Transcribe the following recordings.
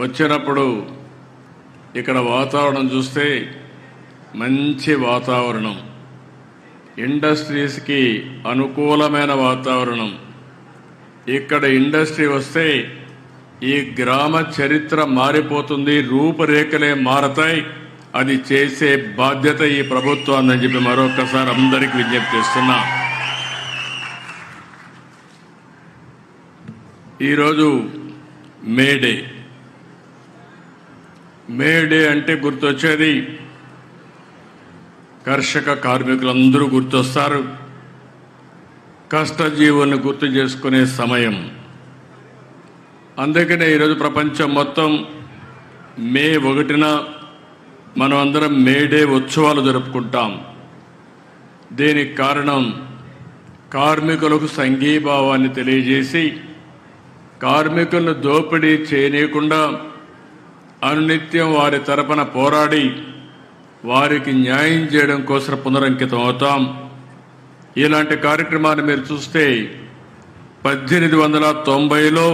వచ్చినప్పుడు ఇక్కడ వాతావరణం చూస్తే మంచి వాతావరణం, ఇండస్ట్రీస్కి అనుకూలమైన వాతావరణం. ఇక్కడ ఇండస్ట్రీ వస్తే ఈ గ్రామ చరిత్ర మారిపోతుంది, రూపురేఖలే మారతాయి. అది చేసే బాధ్యత ఈ ప్రభుత్వాన్ని చెప్పి మరొకసారి అందరికీ విజ్ఞప్తి చేస్తున్నా. ఈరోజు మేడే అంటే గుర్తొచ్చేది కర్షక కార్మికులందరూ గుర్తొస్తారు. కష్టజీవులను గుర్తు చేసుకునే సమయం. అందుకనే ఈరోజు ప్రపంచం మొత్తం మే 1న మనం అందరం మేడే ఉత్సవాలు జరుపుకుంటాం. దీనికి కారణం కార్మికులకు సంఘీభావాన్ని తెలియజేసి కార్మికులను దోపిడీ చేయనీయకుండా అనునిత్యం వారి తరపున పోరాడి వారికి న్యాయం చేయడం కోసం పునరంకితం అవుతాం. ఇలాంటి కార్యక్రమాన్ని మీరు చూస్తే 1890లో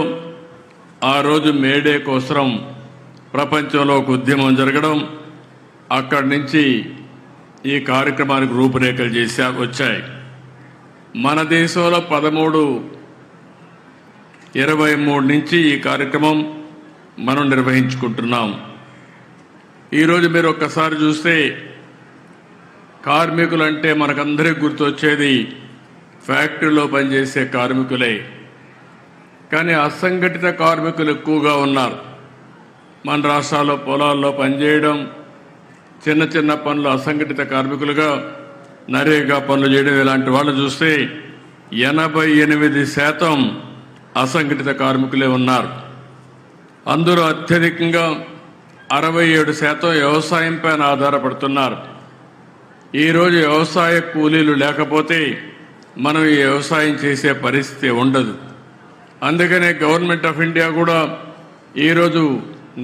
ఆ రోజు మేడే కోసం ప్రపంచంలో ఒక ఉద్యమం జరగడం, అక్కడి నుంచి ఈ కార్యక్రమానికి రూపురేఖలు వచ్చాయి. మన దేశంలో 1323 నుంచి ఈ కార్యక్రమం మనం నిర్వహించుకుంటున్నాం. ఈరోజు మీరు ఒక్కసారి చూస్తే కార్మికులంటే మనకందరికీ గుర్తొచ్చేది ఫ్యాక్టరీలో పనిచేసే కార్మికులే. కానీ అసంఘటిత కార్మికులు ఎక్కువగా ఉన్నారు. మన రాష్ట్రాల్లో పొలాల్లో పనిచేయడం, చిన్న చిన్న పనులు అసంఘటిత కార్మికులుగా నరేగా పనులు చేయడం, ఇలాంటి వాళ్ళు చూస్తే 88% అసంఘటిత కార్మికులే ఉన్నారు. అందులో అత్యధికంగా 67% వ్యవసాయం పైన ఆధారపడుతున్నారు. ఈరోజు వ్యవసాయ కూలీలు లేకపోతే మనం ఈ వ్యవసాయం చేసే పరిస్థితి ఉండదు. అందుకనే గవర్నమెంట్ ఆఫ్ ఇండియా కూడా ఈరోజు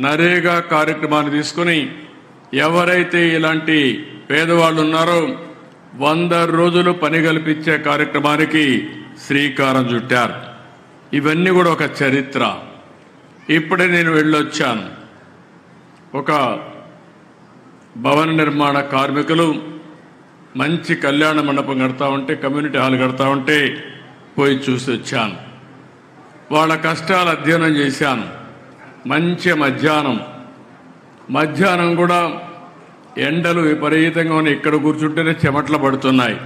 నరేగా కార్యక్రమాన్ని తీసుకుని ఎవరైతే ఇలాంటి పేదవాళ్ళు ఉన్నారో 100 రోజులు పని కల్పించే కార్యక్రమానికి శ్రీకారం చుట్టారు. ఇవన్నీ కూడా ఒక చరిత్ర. ఇప్పుడే నేను వెళ్ళొచ్చాను. ఒక భవన నిర్మాణ కార్మికులు మంచి కళ్యాణ మండపం కడతా ఉంటే, కమ్యూనిటీ హాల్ కడతా ఉంటే పోయి చూసి వచ్చాను. వాళ్ళ కష్టాలు అధ్యయనం చేశాను. మంచి మధ్యాహ్నం కూడా ఎండలు విపరీతంగా ఉన్నాయి. ఇక్కడ కూర్చుంటేనే చెమట్లు పడుతున్నాయి.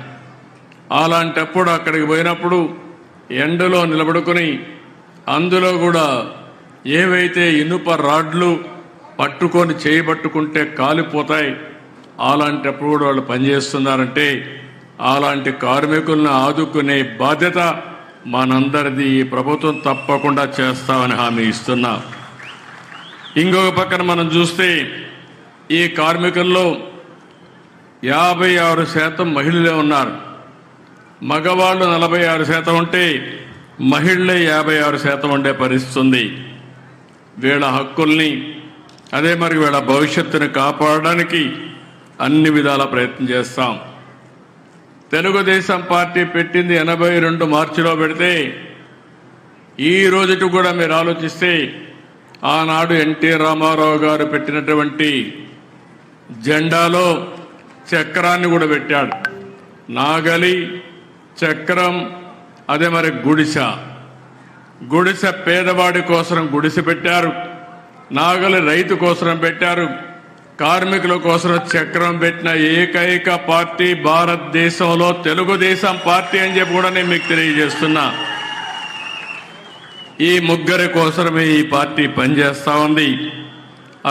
అలాంటప్పుడు అక్కడికి పోయినప్పుడు ఎండలో నిలబడుకొని అందులో కూడా ఏవైతే ఇనుప రాడ్లు పట్టుకొని చేయబట్టుకుంటే కాలిపోతాయి, అలాంటప్పుడు కూడా వాళ్ళు పనిచేస్తున్నారంటే అలాంటి కార్మికులను ఆదుకునే బాధ్యత మనందరిది. ఈ ప్రభుత్వం తప్పకుండా చేస్తామని హామీ ఇస్తున్నా. ఇంకొక పక్కన మనం చూస్తే ఈ కార్మికుల్లో 56% మహిళలే ఉన్నారు. మగవాళ్ళు 46% ఉంటే మహిళలే 56% ఉండే పరిస్థితి ఉంది. వీళ్ళ హక్కుల్ని, అదే మరి వీళ్ళ భవిష్యత్తుని కాపాడడానికి అన్ని విధాల ప్రయత్నం చేస్తాం. తెలుగుదేశం పార్టీ పెట్టింది 82 మార్చిలో పెడితే ఈ రోజుకి కూడా మీరు ఆలోచిస్తే ఆనాడు ఎన్టీ రామారావు గారు పెట్టినటువంటి జెండాలో చక్రాన్ని కూడా పెట్టాడు. నాగలి, చక్రం, అదే మరి గుడిసె పేదవాడి కోసం గుడిసె పెట్టారు. నాగలి రైతు కోసం పెట్టారు. కార్మికుల కోసం చక్రం పెట్టిన ఏకైక పార్టీ భారతదేశంలో తెలుగుదేశం పార్టీ అని చెప్పి కూడా నేను మీకు తెలియజేస్తున్నా. ఈ ముగ్గురి కోసమే ఈ పార్టీ పనిచేస్తా ఉంది.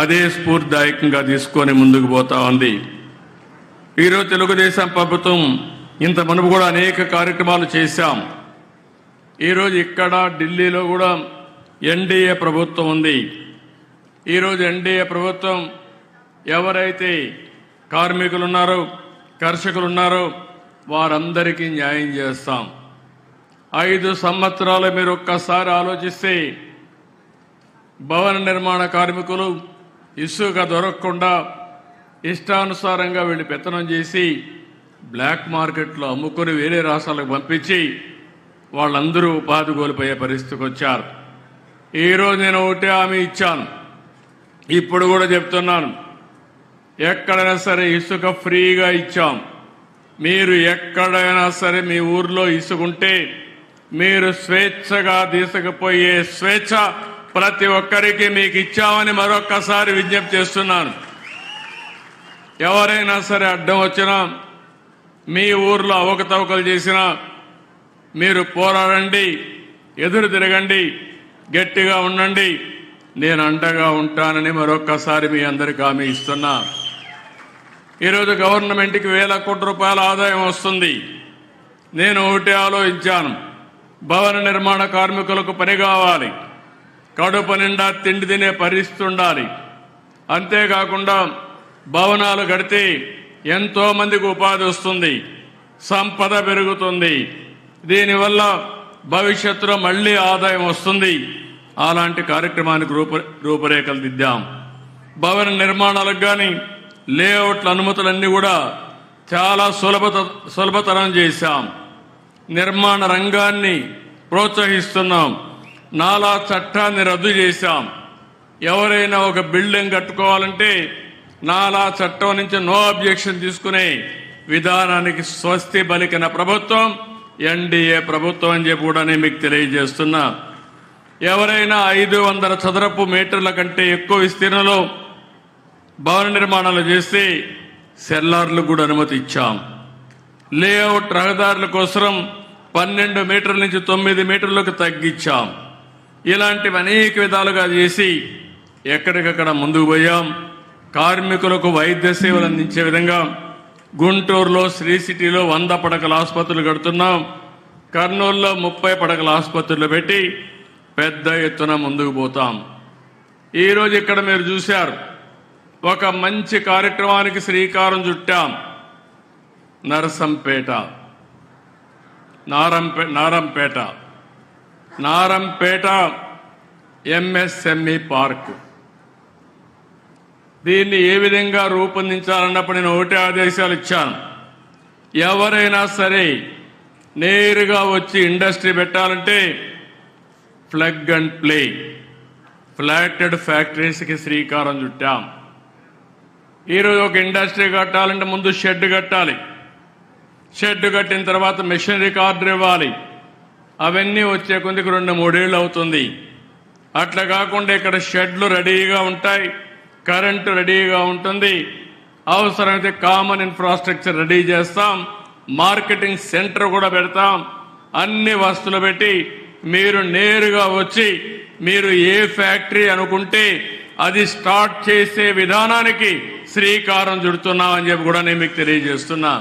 అదే స్ఫూర్తిదాయకంగా తీసుకొని ముందుకు పోతా ఉంది. ఈరోజు తెలుగుదేశం ప్రభుత్వం ఇంత మునుపు కూడా అనేక కార్యక్రమాలు చేశాం. ఈరోజు ఇక్కడ ఢిల్లీలో కూడా ఎన్డీఏ ప్రభుత్వం ఉంది. ఈరోజు ఎన్డీఏ ప్రభుత్వం ఎవరైతే కార్మికులు ఉన్నారో, కర్షకులు ఉన్నారో వారందరికీ న్యాయం చేస్తాం. 5 సంవత్సరాలు మీరు ఒక్కసారి ఆలోచిస్తే భవన నిర్మాణ కార్మికులు ఇసుక దొరకకుండా ఇష్టానుసారంగా వీళ్ళు పెత్తనం చేసి బ్లాక్ మార్కెట్లో అమ్ముకొని వేరే రాష్ట్రాలకు పంపించి వాళ్ళందరూ ఉపాధి కోల్పోయే పరిస్థితికి వచ్చారు. ఈరోజు నేను ఒకటే హామీ ఇచ్చాను. ఇప్పుడు కూడా చెప్తున్నాను, ఎక్కడైనా సరే ఇసుక ఫ్రీగా ఇచ్చాం. మీరు ఎక్కడైనా సరే మీ ఊర్లో ఇసుకుంటే మీరు స్వేచ్ఛగా తీసుకుపోయే స్వేచ్ఛ ప్రతి ఒక్కరికి మీకు ఇచ్చామని మరొక్కసారి విజ్ఞప్తి చేస్తున్నాను. ఎవరైనా సరే అడ్డం వచ్చినా, మీ ఊర్లో అవకతవకలు చేసినా మీరు పోరాడండి, ఎదురు తిరగండి, గట్టిగా ఉండండి. నేను అండగా ఉంటానని మరొక్కసారి మీ అందరికీ హామీ ఇస్తున్నా. ఈరోజు గవర్నమెంట్కి వేల కోట్ల రూపాయల ఆదాయం వస్తుంది. నేను ఒకటి ఆలోచించాను, భవన నిర్మాణ కార్మికులకు పని కావాలి, కడుపు నిండా తిండి తినే పరిస్థితి ఉండాలి. అంతేకాకుండా భవనాలు కడితే ఎంతో మందికి ఉపాధి వస్తుంది, సంపద పెరుగుతుంది. దీనివల్ల భవిష్యత్తులో మళ్లీ ఆదాయం వస్తుంది. అలాంటి కార్యక్రమానికి రూపురేఖలు దిద్దాం. భవన నిర్మాణాలకు కానీ లేఅవుట్ల అనుమతులన్నీ కూడా చాలా సులభతరం చేశాం. నిర్మాణ రంగాన్ని ప్రోత్సహిస్తున్నాం. నాలా చట్టాన్ని రద్దు చేశాం. ఎవరైనా ఒక బిల్డింగ్ కట్టుకోవాలంటే నాలా చట్టం నుంచి నో అబ్జెక్షన్ తీసుకునే విధానానికి స్వస్తి పలికిన ప్రభుత్వం ఎన్డీఏ ప్రభుత్వం అని చెప్పి కూడా నేను మీకు తెలియజేస్తున్నా. ఎవరైనా 500 చదరపు మీటర్ల కంటే ఎక్కువ విస్తీర్ణంలో భవన నిర్మాణాలు చేస్తే సెల్లార్లకు కూడా అనుమతి ఇచ్చాం. లేఅవుట్ రహదారుల కోసం 12 మీటర్ల నుంచి 9 మీటర్లకు తగ్గించాం. ఇలాంటివి అనేక విధాలుగా చేసి ఎక్కడికక్కడ ముందుకు పోయాం. కార్మికులకు వైద్య సేవలు అందించే విధంగా గుంటూరులో శ్రీ సిటీలో 100 పడకల ఆసుపత్రులు కడుతున్నాం. కర్నూలులో 30 పడకల ఆసుపత్రులు పెట్టి పెద్ద ఎత్తున ముందుకు పోతాం. ఈరోజు ఇక్కడ మీరు చూశారు, ఒక మంచి కార్యక్రమానికి శ్రీకారం చుట్టాం. Narampeta MSME park. దీన్ని ఏ విధంగా రూపొందించాలన్నప్పుడు నేను ఒకటే ఆదేశాలు ఇచ్చాను. ఎవరైనా సరే నేరుగా వచ్చి ఇండస్ట్రీ పెట్టాలంటే ప్లగ్ అండ్ ప్లే ఫ్లాటెడ్ ఫ్యాక్టరీస్కి శ్రీకారం చుట్టాం. ఈరోజు ఒక ఇండస్ట్రీ కట్టాలంటే ముందు షెడ్ కట్టాలి. షెడ్ కట్టిన తర్వాత మెషినరీ కార్డు ఇవ్వాలి. అవన్నీ వచ్చే కొద్దికి 2-3 ఏళ్ళు అవుతుంది. అట్లా కాకుండా ఇక్కడ షెడ్లు రెడీగా ఉంటాయి, కరెంటు రెడీగా ఉంటుంది. అవసరమైతే కామన్ ఇన్ఫ్రాస్ట్రక్చర్ రెడీ చేస్తాం, మార్కెటింగ్ సెంటర్ కూడా పెడతాం. అన్ని వస్తువులు పెట్టి మీరు నేరుగా వచ్చి మీరు ఏ ఫ్యాక్టరీ అనుకుంటే అది స్టార్ట్ చేసే విధానానికి శ్రీకారం చుడుతున్నామని చెప్పి కూడా నేను మీకు తెలియజేస్తున్నా.